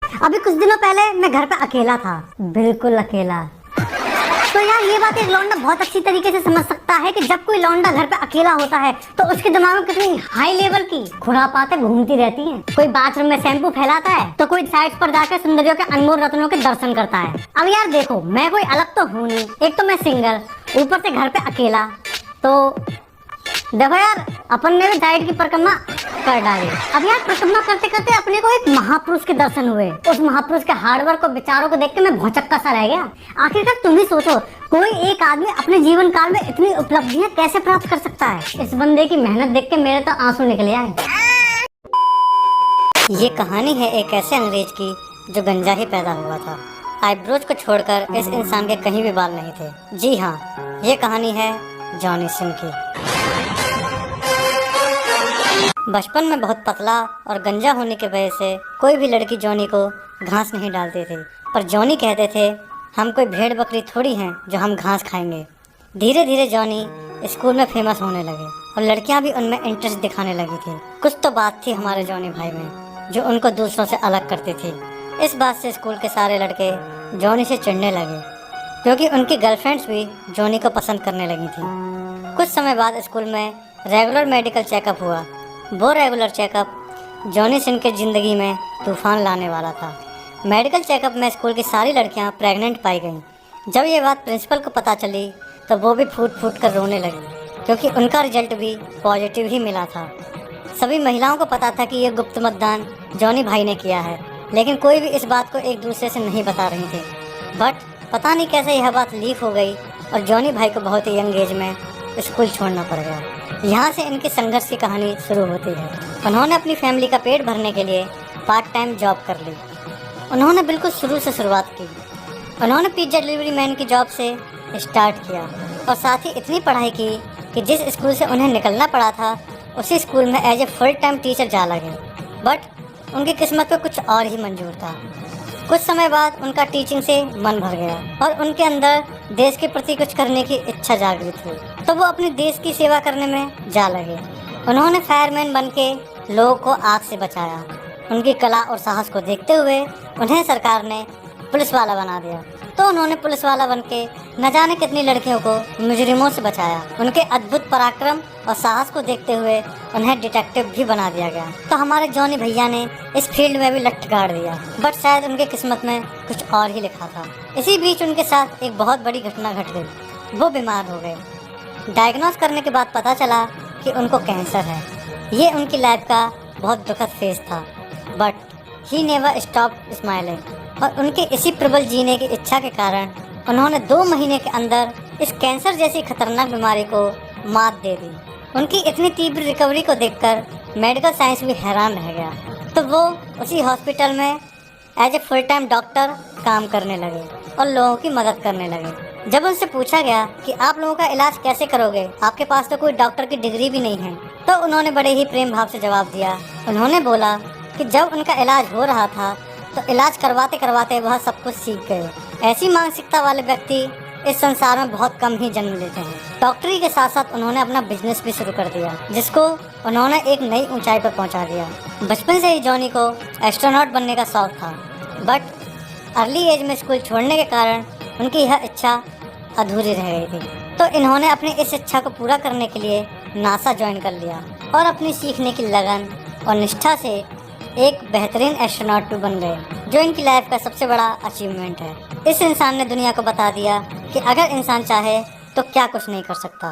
अभी कुछ दिनों पहले मैं घर पे अकेला था, बिल्कुल अकेला। तो यार ये बात एक लौंडा बहुत अच्छी तरीके से समझ सकता है कि जब कोई लौंडा घर पे अकेला होता है तो उसके दिमाग में कितनी हाई लेवल की खुरापातें घूमती रहती हैं। कोई बाथरूम में शैम्पू फैलाता है तो कोई साइट्स पर जाकर सुंदरियों के अनमोल रत्नों के दर्शन करता है। अब यार देखो, मैं कोई अलग तो हूँ नहीं, एक तो मैं सिंगल, ऊपर से घर पे अकेला। तो देखो यार, अपन ने भी डाइट की परिक्रमा कर डाली। अब यार परिक्रमा करते करते अपने को एक महापुरुष के दर्शन हुए। उस महापुरुष के हार्डवर्क और विचारों को देख के मैं भौचक्का सा रह गया। आखिरकार तुम ही सोचो, कोई एक आदमी अपने जीवन काल में इतनी उपलब्धियां कैसे प्राप्त कर सकता है। इस बंदे की मेहनत देख के मेरे तो आंसू निकले आए। ये कहानी है एक ऐसे अंग्रेज की जो गंजा ही पैदा हुआ था। आईब्रोज को छोड़कर इस इंसान के कहीं भी बाल नहीं थे। जी हाँ, ये कहानी है जॉनी सिंह की। बचपन में बहुत पतला और गंजा होने की वजह से कोई भी लड़की जॉनी को घास नहीं डालती थी, पर जॉनी कहते थे हम कोई भेड़ बकरी थोड़ी हैं जो हम घास खाएंगे। धीरे धीरे जॉनी स्कूल में फेमस होने लगे और लड़कियां भी उनमें इंटरेस्ट दिखाने लगी थी। कुछ तो बात थी हमारे जॉनी भाई में जो उनको दूसरों से अलग करती थी। इस बात से स्कूल के सारे लड़के जॉनी से चिढ़ने लगे क्योंकि उनकी गर्लफ्रेंड्स भी जॉनी को पसंद करने लगी थी। कुछ समय बाद स्कूल में रेगुलर मेडिकल चेकअप हुआ। वो रेगुलर चेकअप जॉनी सिंह के ज़िंदगी में तूफान लाने वाला था। मेडिकल चेकअप में स्कूल की सारी लड़कियां प्रेग्नेंट पाई गईं। जब ये बात प्रिंसिपल को पता चली तो वो भी फूट फूट कर रोने लगी क्योंकि उनका रिजल्ट भी पॉजिटिव ही मिला था। सभी महिलाओं को पता था कि ये गुप्त मतदान जॉनी भाई ने किया है, लेकिन कोई भी इस बात को एक दूसरे से नहीं बता रही थी। बट पता नहीं कैसे यह बात लीक हो गई और जॉनी भाई को बहुत ही यंग एज में स्कूल छोड़ना पड़ गया। यहाँ से इनकी संघर्ष की कहानी शुरू होती है। उन्होंने अपनी फैमिली का पेट भरने के लिए पार्ट टाइम जॉब कर ली। उन्होंने बिल्कुल शुरू से शुरुआत की। उन्होंने पिज्जा डिलीवरी मैन की जॉब से स्टार्ट किया और साथ ही इतनी पढ़ाई की कि जिस स्कूल से उन्हें निकलना पड़ा था उसी स्कूल में as a full time teacher जा लगे। बट उनकी किस्मत को कुछ और ही मंजूर था। कुछ समय बाद उनका टीचिंग से मन भर गया और उनके अंदर देश के प्रति कुछ करने की इच्छा जागृत हुई, तो वो अपने देश की सेवा करने में जा लगे। उन्होंने फायरमैन बन के लोगों को आग से बचाया। उनकी कला और साहस को देखते हुए उन्हें सरकार ने पुलिस वाला बना दिया, तो उन्होंने पुलिस वाला बन के न जाने कितनी लड़कियों को मुजरिमों से बचाया। उनके अद्भुत पराक्रम और साहस को देखते हुए उन्हें डिटेक्टिव भी बना दिया गया। तो हमारे जॉनी भैया ने इस फील्ड में भी लट गाड़ दिया, बट शायद उनके किस्मत में कुछ और ही लिखा था। इसी बीच उनके साथ एक बहुत बड़ी घटना घट गई। वो बीमार हो गए। डायग्नोस करने के बाद पता चला कि उनको कैंसर है। ये उनकी लाइफ का बहुत दुखद फेज था, but he never stopped smiling. और उनके इसी प्रबल जीने की इच्छा के कारण उन्होंने 2 महीने के अंदर इस कैंसर जैसी खतरनाक बीमारी को मात दे दी। उनकी इतनी तीव्र रिकवरी को देखकर मेडिकल साइंस भी हैरान रह गया, तो वो उसी हॉस्पिटल में as a full time doctor काम करने लगे और लोगों की मदद करने लगे। जब उनसे पूछा गया कि आप लोगों का इलाज कैसे करोगे, आपके पास तो कोई डॉक्टर की डिग्री भी नहीं है, तो उन्होंने बड़े ही प्रेम भाव से जवाब दिया। उन्होंने बोला कि जब उनका इलाज हो रहा था तो इलाज करवाते करवाते वह सब कुछ सीख गए। ऐसी मानसिकता वाले व्यक्ति इस संसार में बहुत कम ही जन्म लेते हैं। डॉक्टरी के साथ साथ उन्होंने अपना बिजनेस भी शुरू कर दिया, जिसको उन्होंने एक नई ऊंचाई पर पहुंचा दिया। बचपन से ही जॉनी को एस्ट्रोनॉट बनने का शौक था, बट अर्ली एज में स्कूल छोड़ने के कारण उनकी यह इच्छा अधूरी रह गई थी। तो इन्होंने अपनी इस इच्छा को पूरा करने के लिए नासा ज्वाइन कर लिया और अपनी सीखने की लगन और निष्ठा से एक बेहतरीन एस्ट्रोनॉट भी बन गए, जो इनकी लाइफ का सबसे बड़ा अचीवमेंट है। इस इंसान ने दुनिया को बता दिया कि अगर इंसान चाहे तो क्या कुछ नहीं कर सकता।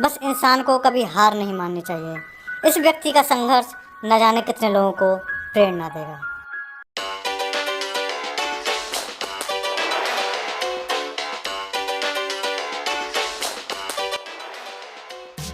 बस इंसान को कभी हार नहीं माननी चाहिए। इस व्यक्ति का संघर्ष न जाने कितने लोगों को प्रेरणा देगा।